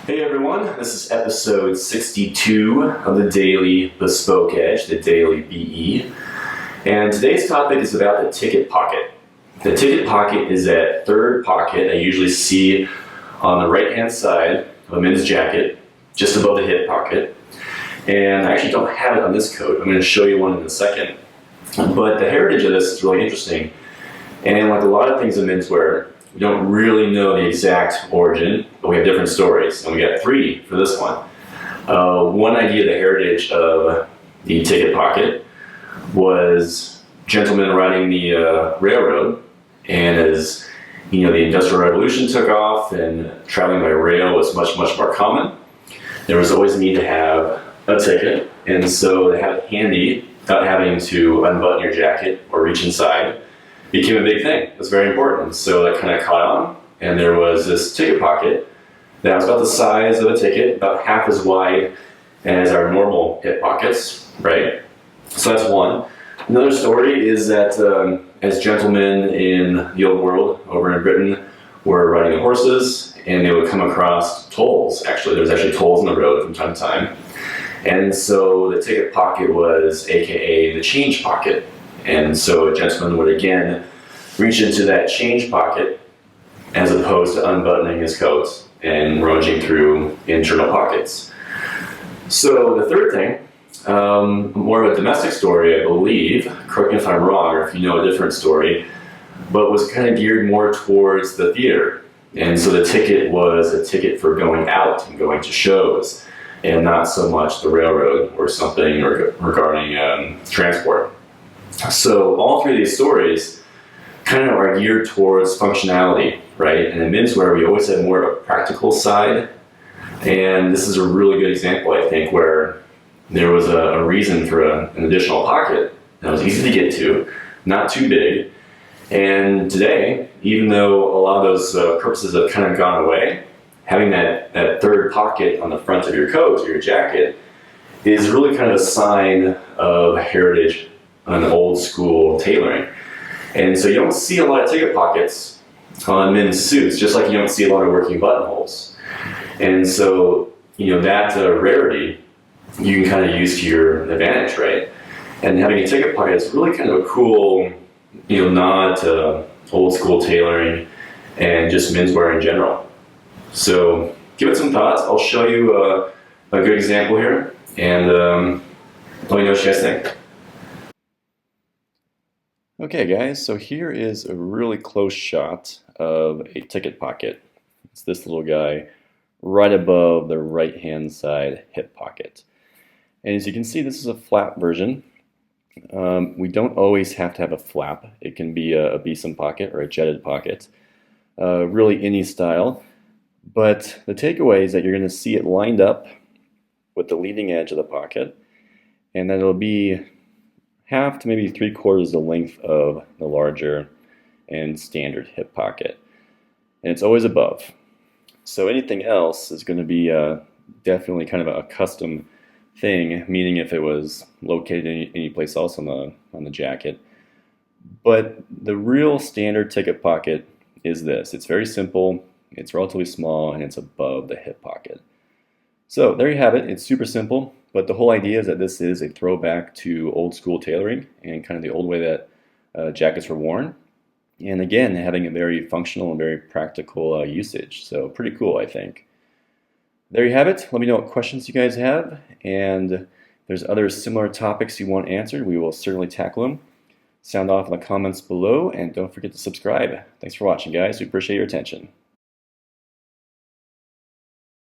Hey everyone, this is episode 62 of the Daily Bespoke Edge, the Daily BE. And today's topic is about the ticket pocket. The ticket pocket is that third pocket I usually see on the right-hand side of a men's jacket, just above the hip pocket. And I actually don't have it on this coat. I'm going to show you one in a second. But the heritage of this is really interesting. And like a lot of things in menswear, we don't really know the exact origin, but we have different stories, and we got three for this one. One idea, the heritage of the ticket pocket, was gentlemen riding the railroad, and as the Industrial Revolution took off and traveling by rail was much more common, there was always a need to have a ticket, and so to have it handy without having to unbutton your jacket or reach inside became a big thing. It was very important. So that kind of caught on, and there was this ticket pocket that was about the size of a ticket, about half as wide as our normal hip pockets, right? So that's one. Another story is that as gentlemen in the old world over in Britain were riding the horses, and they would come across tolls. Actually, there was actually tolls on the road from time to time. And so the ticket pocket was AKA the change pocket. And so a gentleman would again reach into that change pocket as opposed to unbuttoning his coat and rummaging through internal pockets. So the third thing, more of a domestic story, I believe, correct me if I'm wrong or if you know a different story, but was kind of geared more towards the theater. And so the ticket was a ticket for going out and going to shows, and not so much the railroad or something regarding transport. So all three of these stories kind of are geared towards functionality, right? And in menswear, we always have more of a practical side. And this is a really good example, I think, where there was a reason for an additional pocket that was easy to get to, not too big. And today, even though a lot of those purposes have kind of gone away, having that third pocket on the front of your coat or your jacket is really kind of a sign of heritage on old school tailoring. And so you don't see a lot of ticket pockets on men's suits, just like you don't see a lot of working buttonholes. And so, that rarity you can kind of use to your advantage, right? And having a ticket pocket is really kind of a cool, nod to old school tailoring and just menswear in general. So give it some thoughts. I'll show you a good example here, and let me know what you guys think. Okay guys, so here is a really close shot of a ticket pocket. It's this little guy right above the right hand side hip pocket. And as you can see, this is a flap version. We don't always have to have a flap. It can be a besom pocket or a jetted pocket. Really any style. But the takeaway is that you're going to see it lined up with the leading edge of the pocket, and then it'll be half to maybe 3/4 the length of the larger and standard hip pocket. And it's always above. So anything else is going to be definitely kind of a custom thing, meaning if it was located any place else on the jacket. But the real standard ticket pocket is this. It's very simple, it's relatively small, and it's above the hip pocket. So there you have it. It's super simple, but the whole idea is that this is a throwback to old school tailoring and kind of the old way that jackets were worn. And again, having a very functional and very practical usage. So pretty cool, I think. There you have it. Let me know what questions you guys have, and if there's other similar topics you want answered, we will certainly tackle them. Sound off in the comments below, and don't forget to subscribe. Thanks for watching, guys. We appreciate your attention.